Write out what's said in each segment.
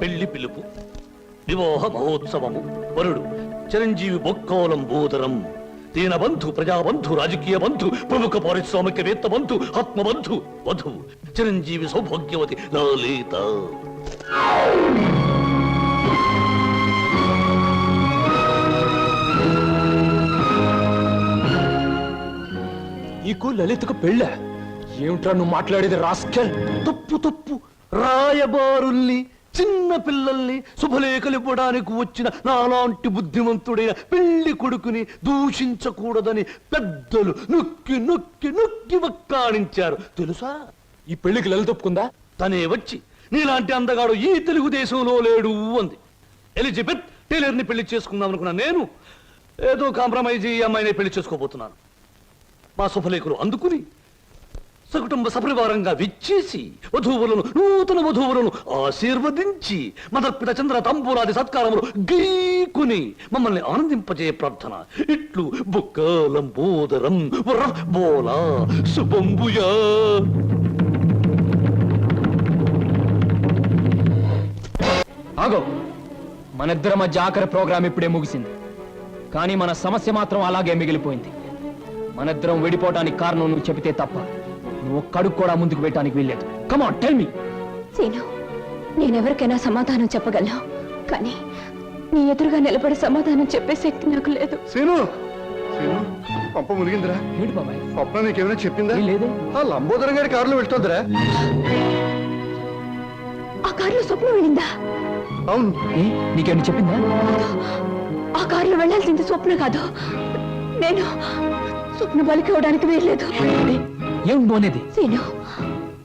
పెళ్లి పిలుపు, వివాహ మహోత్సవము. వరుడు చిరంజీవి బొక్కోలం బోదరం, దీనబంధు, ప్రజాబంధు, రాజకీయ బంధు, ప్రముఖ పారిశ్రామికవేత్త బంధు, ఆత్మబంధు. వధువు చిరంజీవి సౌభాగ్యవతి లలిత. నీకు లలితకు పెళ్ళ? ఏమిట్రా నువ్వు మాట్లాడేది రాస్కెల్? తప్పు తప్పు. రాయబారుల్ని, చిన్న పిల్లల్ని శుభలేఖలు ఇవ్వడానికి వచ్చిన నాలాంటి బుద్ధిమంతుడైన పెళ్లి కొడుకుని దూషించకూడదని పెద్దలు నొక్కి నొక్కి నొక్కి వక్కాణించారు తెలుసా? ఈ పెళ్లికి లలిత ఒప్పుకుందా? తనే వచ్చి నీలాంటి అందగాడు ఈ తెలుగుదేశంలో లేడు అంది. ఎలిజబెత్ టైలర్ని పెళ్లి చేసుకుందాం అనుకున్నా నేను ఏదో కాంప్రమైజ్ ఈ అమ్మాయిని పెళ్లి చేసుకోబోతున్నాను. మా శుభలేఖలు అందుకుని సకుటుంబ సపరివారంగా విచ్చేసి వధూవులను, నూతన వధూవులను ఆశీర్వదించి మదర్పిత చంద్ర తంబూరాది సత్కారములు గీకుని మమ్మల్ని ఆనందింపజేయ ప్రార్థన. ఇట్లు బుక్కలంబోదరం బోలా శుభంబుయా. ఆగో, మనిద్దరి మధ్య ఆఖరి ప్రోగ్రాం ఇప్పుడే ముగిసింది, కానీ మన సమస్య మాత్రం అలాగే మిగిలిపోయింది. మనిద్దరం విడిపోవటానికి కారణం నువ్వు చెబితే తప్ప నువ్వు కడుగు కూడా ముందుకు పెట్టడానికి వీల్లేదు. Come on, tell me. Seenu, నేనెవరికైనా సమాధానం చెప్పగలను, కానీ నీ ఎదురుగా నిలబడి సమాధానం చెప్పే శక్తి నాకు లేదు. సీను, సీను, పంప మునిగిందిరా. ఏంటి బాబాయ్? స్వప్న నీకేమైనా చెప్పిందా? లేదే. ఆ లంబోదరం గారి కారులో వెళ్తుందిరా. ఆ కారులో స్వప్నం వెళ్ళిందా? అవును. నీకేమైనా చెప్పిందా? ఆ కారులో వెళ్ళాల్సింది స్వప్న కాదు, నేను. స్వప్న బలికి అవడానికి వీల్లేదు. ఏం పోనేది? సీను,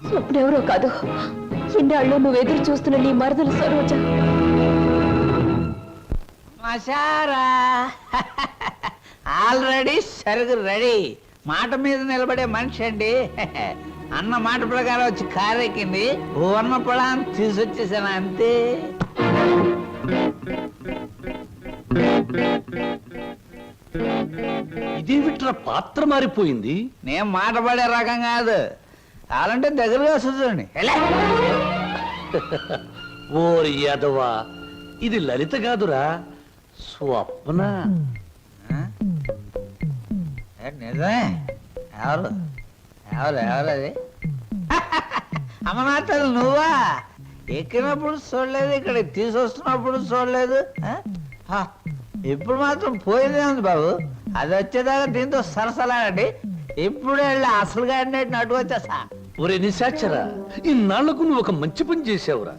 స్వప్న ఎవరో కాదు, ఇన్నాళ్ళు నువ్వు ఎదురు చూస్తున్న నీ మరదలు సరోజ. Already సరుగు ready. మాట మీద నిలబడే మనిషి అండి. అన్న మాట ప్రకారం వచ్చి కారెక్కింది. ఊర్ణ పొలాన్ని తీసుకొచ్చేసాను అంతే. ఇదేమిట్రా పాత్ర మారిపోయింది? నేను మాట పడే రకం కాదు, కావాలంటే దగ్గరగా చూడండి. ఓరి యాదవా, ఇది లలిత కాదురా, స్వప్న. నిజమే. ఎవరు ఎవరు ఎవరది? అమ్మనాథలు నువ్వా? ఎక్కినప్పుడు చూడలేదు, ఇక్కడ తీసుకొస్తున్నప్పుడు చూడలేదు. ఇప్పుడు మాత్రం పోయిందే ఉంది బాబు. అది వచ్చేదాకా దీంతో సరసలాడండి. ఇప్పుడు వెళ్ళి అసలు గాడినట్టు నటు వచ్చేసా. ఒరే నిశాచరా, ఇన్నాళ్లకు నువ్వు ఒక మంచి పని చేసావురా.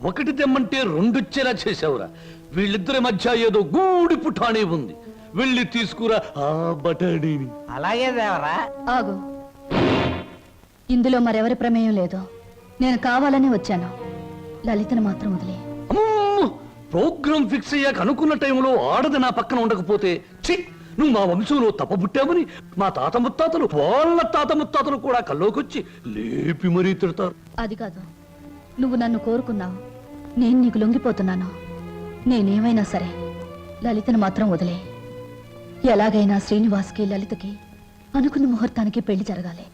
ఒకటి తెమ్మంటే రెండొచ్చేలా చేసావురా. వీళ్ళిద్దరి మధ్య ఏదో గూడి పుఠాణి ఉంది, వెళ్ళి తీసుకురా ఆ బటాడీని. అలాగే దేవరా. ఆగు, ఇందులో మరెవరి ప్రమేయం లేదు. నేను కావాలని వచ్చాను. లలితను మాత్రం వదిలే. ప్రోగ్రామ్ ఫిక్స్ అయ్యాక అనుకున్న టైంలో ఆడది నా పక్కన ఉండకపోతే, ఛీ, నువ్వు మా వంశంలో తప్పబుట్టామని మా తాత ముత్తాతలు, వాళ్ళ తాత ముత్తాతలు కూడా కల్లోకొచ్చి లేపి మరీ తిడతారు. అది కాదు, నువ్వు నన్ను కోరుకున్నావు, నేను నీకు లొంగిపోతున్నాను. నేనేమైనా సరే లలితను మాత్రం వదిలే. ఎలాగైనా శ్రీనివాస్కి లలితకి అనుకున్న ముహూర్తానికి పెళ్లి జరగాలి.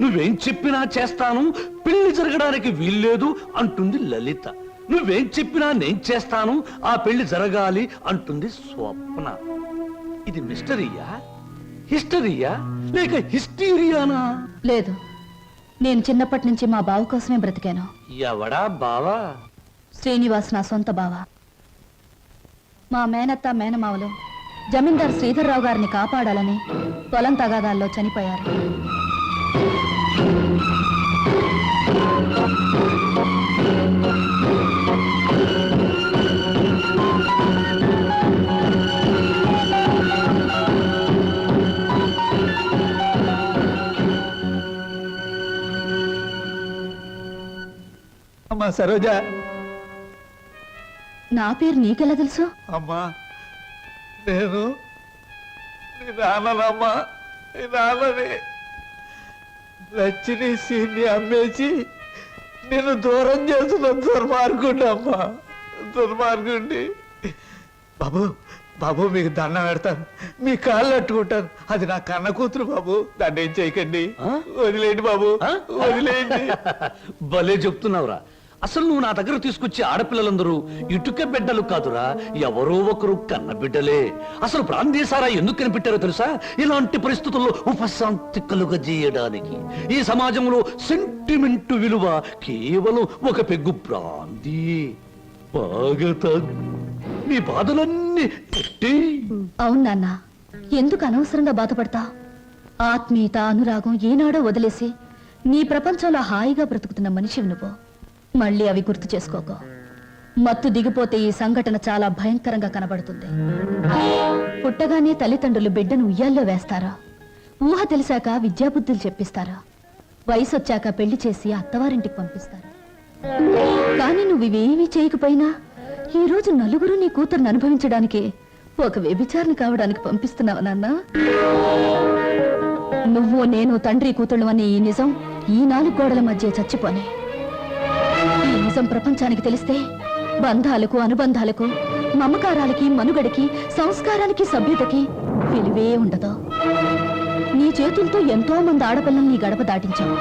నువ్వేం చెప్పినా చేస్తాను, పెళ్లి జరగడానికి వీల్లేదు అంటుంది లలిత. నువ్వేం చెప్పినా నేను చేస్తాను, ఆ పెళ్లి జరగాలి అంటుంది స్వప్న. ఇది మిస్టరీయా, హిస్టరీయా, లేక హిస్టీరియానా? లేదు, నేను చిన్నప్పటి నుంచి మా బావ కోసమే బ్రతికాను. ఎవడా బావా? శ్రీనివాస్ నా సొంత బావ. మా మేనత్త మేనమావలు జమీందార్ శ్రీధర్రావు గారిని కాపాడాలని పొలం తగాదాల్లో చనిపోయారు. అమ్మా సరోజ. నా పేరు నీకెలా తెలుసు? అమ్మా, నేను నీ నాన్ననమ్మా. నీ నాన్నని లచ్చిని సీన్ని అమ్మేసి నేను దూరం చేస్తున్న దుర్మార్గుండి అమ్మా, దుర్మార్గుండి. బాబు బాబు, మీకు దండం పెడతాను, మీ కాళ్ళు అట్టుకుంటాను. అది నా కన్న కూతురు బాబు, దాన్ని ఏం చేయకండి. వదిలేయండి బాబు, వదిలేయండి. భలే చెప్తున్నావురా. అసలు నువ్వు నా దగ్గర తీసుకొచ్చే ఆడపిల్లలందరూ ఇటుక బిడ్డలు కాదురా, ఎవరో ఒకరు కన్న బిడ్డలే. అసలు ప్రాంతీయసారా ఎందుకు కనిపెట్టారో తెలుసా? ఇలాంటి పరిస్థితుల్లో ఉపశాంతి కలుగజేయడానికి. ఈ సమాజంలో సెంటిమెంట్ విలువ కేవలం ఒక పెగ్గు బ్రాందీ. బాగా తాగు, నీ బాధలన్నీ ఎట్టి. అవును నాన్న, ఎందుకు అనవసరంగా బాధపడతా? ఆత్మీయత, అనురాగం ఏనాడో వదిలేసి నీ ప్రపంచంలో హాయిగా బ్రతుకుతున్న మనిషివి నువ్వు. మళ్ళీ అవి గుర్తు చేసుకోకో. మత్తు దిగిపోతే ఈ సంఘటన చాలా భయంకరంగా కనబడుతుంది. పుట్టగానే తల్లిదండ్రులు బిడ్డను ఉయ్యాల్లో వేస్తారా? ఊహ తెలిసాక విద్యాబుద్ధులు చెప్పిస్తారా? వయసు వచ్చాక పెళ్లి చేసి అత్తవారింటికి పంపిస్తారా? కానీ నువ్వు ఇవేమీ చేయకపోయినా ఈ రోజు నలుగురు నీ కూతురుని అనుభవించడానికి ఒక వ్యభిచారిని కావడానికి పంపిస్తున్నావు నాన్న. నువ్వు నేను తండ్రి కూతుళ్ళు అనే ఈ నిజం ఈ 4 గోడల మధ్య చచ్చిపోనే. ఈ నిజం ప్రపంచానికి తెలిస్తే బంధాలకు, అనుబంధాలకు, మమకారాలకి, మనుగడకి, సంస్కారానికి, సభ్యతకి విలువే ఉండదు. నీ చేతులతో ఎంతో మంది ఆడపిల్లల్ని గడప దాటించావు.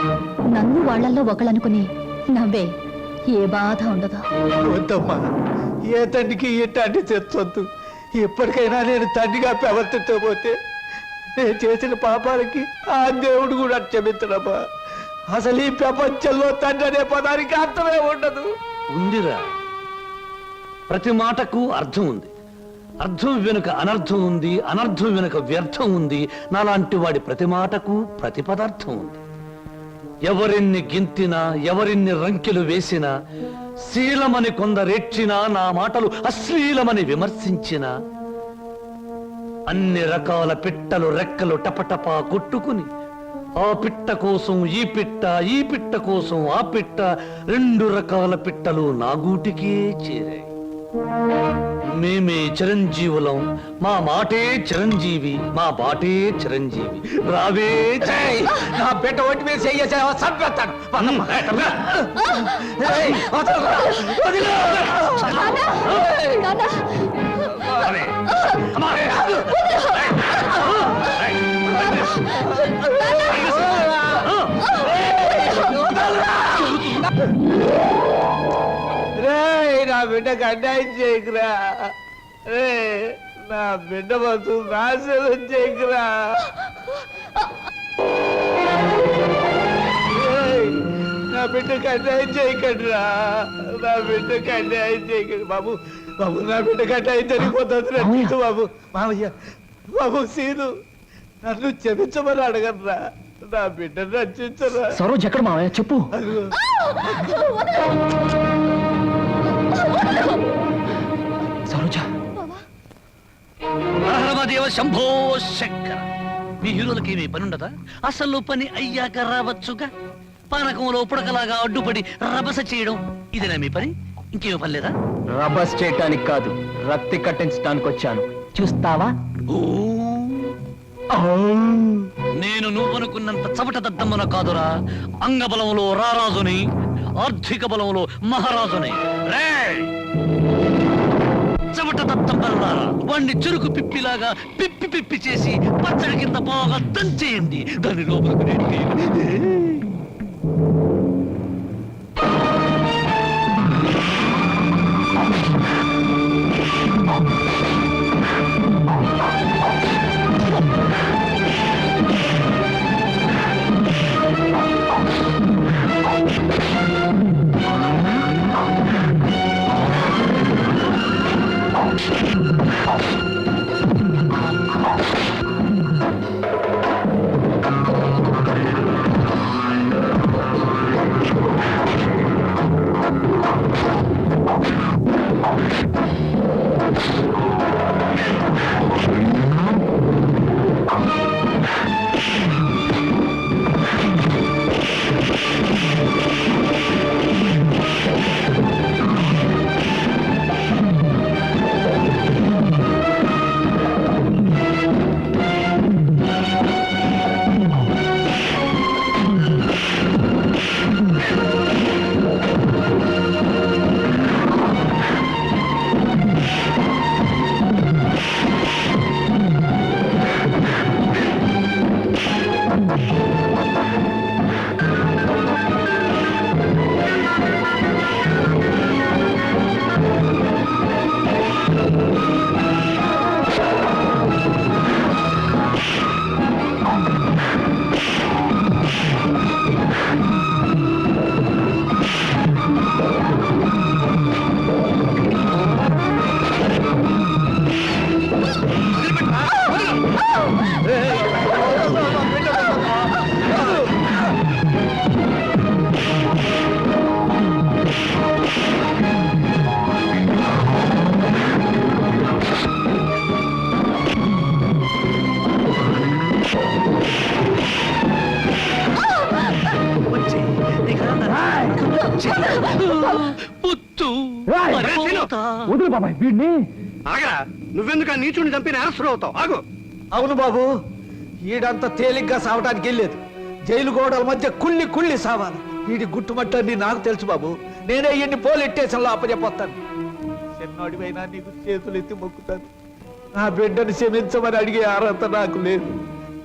నన్ను వాళ్లల్లో ఒకళ్ళనుకుని నవ్వే. ఏ బాధ ఉండదు. వద్దమ్మా, ఏ తండ్రికి ఇట్లాంటి తెచ్చొద్దు. ఎప్పటికైనా నేను తండ్రిగా ప్రవర్తించబోతే నేను చేసిన పాపాలకి ఆ దేవుడు కూడా క్షమించడమ్మా. అసలు ఈ ప్రపంచంలో తండ్రి అనే పదానికి అర్థమే ఉండదు. ఉందిరా, ప్రతి మాటకు అర్థం ఉంది. అర్థం వెనుక అనర్థం ఉంది, అనర్థం వెనుక వ్యర్థం ఉంది. నాలాంటి వాడి ప్రతి మాటకు ప్రతి పదార్థం ఉంది. ఎవరిన్ని గింతినా, ఎవరిన్ని రంకెలు వేసినా, శీలమని కొందరెచ్చినా, నా మాటలు అశ్లీలమని విమర్శించినా, అన్ని రకాల పిట్టలు రెక్కలు టపటపా కొట్టుకుని ఆ పిట్ట కోసం ఈ పిట్ట, ఈ పిట్ట కోసం ఆ పిట్ట, 2 రకాల పిట్టలు నా గూటికే చేరాయి. మేమే చిరంజీవులం, మా మాటే చిరంజీవి, మా బాటే చిరంజీవి. రావే నా బిడ్డ ఒంటి మీద చెయ్యేసావా చంపేస్తాను. నా బిడ్డకు అన్యాయం చేయకురా. రే, నా బిడ్డ బతు నాశనం చేయకురా. నా బిడ్డకు అన్యాయం చేయకండిరా. నా బిడ్డకు అన్యాయం చేయకండి బాబు. బాబు, నా బిడ్డకు అన్యాయం జరిగిపోతుంది బాబు. మామయ్య, బాబు సీను, నన్ను క్షమించమని అడగరా. నా బిడ్డను రక్షించరా. సరోజ్ ఎక్కడ మావయ్య చెప్పు. సరోజా, దేవ శంభో శంకర. మీ హీరోలకి ఏమీ పని ఉండదా? అసలు పని అయ్యాక రావచ్చుగా. పానకంలో పుడకలాగా అడ్డుపడి రభస చేయడం ఇదేనా మీ పని? ఇంకేమీ పని లేదా? రబస్ చేయటానికి కాదు, రక్తి కట్టించడానికి వచ్చాను. చూస్తావా? నేను నువ్వనుకున్నంత చవట దద్దమ్మన కాదురా. అంగబలంలో రారాజుని, ఆర్థిక బలంలో మహారాజుని. చవట దద్దమ్మలారా, వాణ్ణి చెరుకు పిప్పిలాగా పిప్పి పిప్పి చేసి పచ్చడి కింద బాగా దంచేయండి. దాని లోపలికి పుత్తు రాయ్! మరిపోతా. వదులు బాబాయ్ వీడిని. ఆగరా నువ్వెందుకు ఆ నీచుని చంపి నేరస్తులు అవుతావు ఆగు. అవును బాబు ఈడంత తేలిగ్గా సావటానికి వెళ్ళలేదు జైలు గోడల మధ్య కుళ్ళి కుళ్ళి సావాలి వీడి గుట్టుమట్టని నాకు తెలుసు బాబు నేనే ఎన్ని పోలీస్ స్టేషన్లో అప్పచెప్పొస్తాను చిన్నోడివైనా నీకు చేతులు ఎత్తి మొక్కుతాను నా బిడ్డను క్షమించమని అడిగే అర్హత నాకు లేదు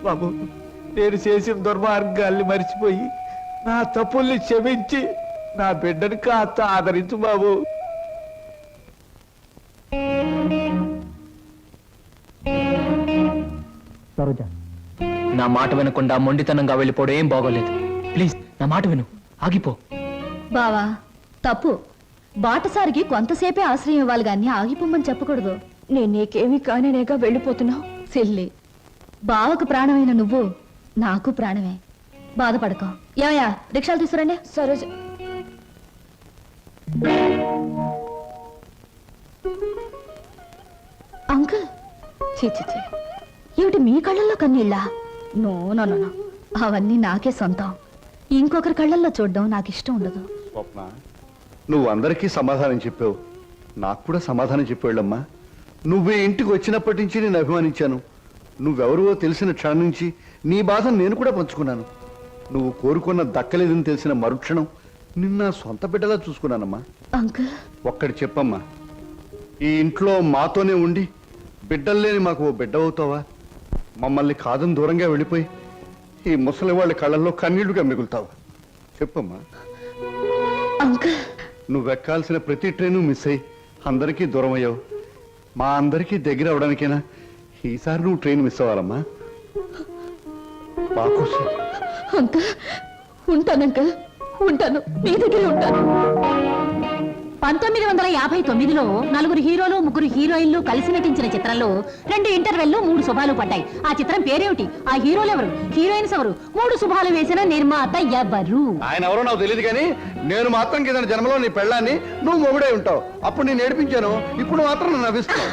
బాబు నేను చేసిన దుర్మార్గాల్ని మర్చిపోయి నా తప్పుల్ని క్షమించి నా బిడ్డని కాస్త ఆదరించు బాబు సరోజ నా మాట వినకుండా మొండితనంగా వెళ్ళిపోవడం ఏం బాగోలేదు. ప్లీజ్ నా మాట విను, ఆగిపో. బావా తప్పు. బాటసారికి కొంతసేపే ఆశ్రయం ఇవ్వాలి గాని ఆగిపోమ్మని చెప్పకూడదు. నేను నీకేమీ కానేనేగా వెళ్ళిపోతున్నావు. సిల్లి, బావకు ప్రాణమైన నువ్వు నాకు ప్రాణమే. బాధపడకో. ఏమయ్యా రిక్షాలు తీసుకురండి. సరోజ అంకుల్, చీ చీ చీ, ఏమిటి మీ కళ్ళల్లో కన్నీళ్ళా? నో నో నో నో, అవన్నీ నాకే సొంతం. ఇంకొకరి కళ్ళల్లో చూడడం నాకు ఇష్టం ఉండదు. స్వప్న నువ్వు అందరికీ సమాధానం చెప్పావు, నాకు కూడా సమాధానం చెప్పాళ్ళమ్మా. నువ్వు ఈ ఇంటికి వచ్చినప్పటి నుంచి నేను అభిమానించాను. నువ్వెవరో తెలిసిన క్షణం నుంచి నీ బాధను నేను కూడా పంచుకున్నాను. నువ్వు కోరుకున్న దక్కలేదని తెలిసిన మరుక్షణం నిన్న సొంత బిడ్డలా చూసుకున్నానమ్మా. అంకుల్, ఒక్కటి చెప్పమ్మా, ఈ ఇంట్లో మాతోనే ఉండి బిడ్డల్లేని మాకు ఓ బిడ్డ అవుతావా? మమ్మల్ని కాదని దూరంగా వెళ్ళిపోయి ఈ ముసలి వాళ్ళ కళ్ళల్లో కన్నీళ్లుగా మిగులుతావా? చెప్పమ్మా. అంకుల్, నువ్వెక్కాల్సిన ప్రతి ట్రైను మిస్ అయ్యి అందరికీ దూరం అయ్యావు. మా అందరికీ దగ్గర అవడానికైనా ఈసారి నువ్వు ట్రైన్ మిస్ అవ్వాలమ్మా. మా కోసం అంకుల్, ఉంటాను అంకుల్, ఉంటాను, మీ దగ్గరే ఉంటాను. 1959లో నలుగురు హీరోలు ముగ్గురు హీరోయిన్లు కలిసి నటించిన చిత్రంలో 2 ఇంటర్వెల్లు 3 శుభాలు పడ్డాయి. ఆ చిత్రం పేరేమిటి? ఆ హీరోలు ఎవరు? హీరోయిన్స్ ఎవరు? 3 శుభాలు వేసిన నిర్మాత ఎవరు? ఆయన ఎవరో నాకు తెలియదు కానీ నేను మాత్రం కింద జన్మలో నీ పెళ్ళాన్ని నువ్వు మొగుడే ఉంటావు. అప్పుడు నేను ఏడిపించాను, ఇప్పుడు మాత్రం నన్ను నవ్విస్తున్నావు.